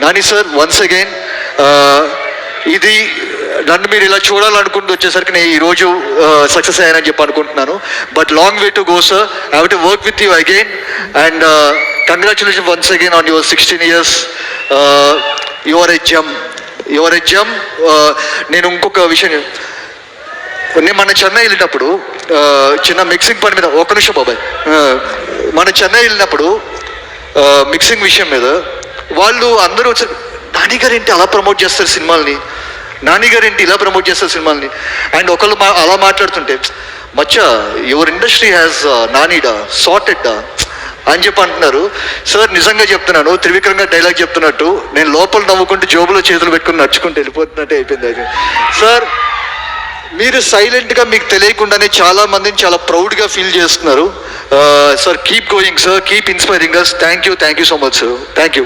Nani sir once again ఇది నన్ను మీరు ఇలా చూడాలనుకుంటూ వచ్చేసరికి నేను ఈరోజు సక్సెస్ అయ్యానని చెప్పి అనుకుంటున్నాను. But long way to go sir. I have to work with you again and congratulation once again on your 16 years. You're a gem. నేను ఇంకొక విషయం, నేను మన చెన్నై వెళ్ళినప్పుడు చిన్న మిక్సింగ్ పని మీద, ఒక్క నిమిషం బాబాయ్, మన చెన్నై వెళ్ళినప్పుడు మిక్సింగ్ విషయం మీద వాళ్ళు అందరూ వచ్చారు, నానిగారు ఏంటి అలా ప్రమోట్ చేస్తారు సినిమాల్ని, నానిగారు ఏంటి ఇలా ప్రమోట్ చేస్తారు సినిమాల్ని. అండ్ ఒకళ్ళు అలా మాట్లాడుతుంటే, మచ్చా యువర్ ఇండస్ట్రీ హ్యాస్ నానీడా సార్టెడ్ అని చెప్పి అంటున్నారు. సార్ నిజంగా చెప్తున్నాను, త్రివిక్రమ్ గారు డైలాగ్ చెప్తున్నట్టు నేను లోపల నవ్వుకుంటూ జోబులో చేతులు పెట్టుకుని నడుచుకుంటూ వెళ్ళిపోతున్నట్టే అయిపోయింది అది. సార్ మీరు సైలెంట్గా మీకు తెలియకుండానే చాలా మందిని చాలా ప్రౌడ్గా ఫీల్ చేస్తున్నారు. Sir keep going sir, keep inspiring us. Thank you so much sir. Thank you.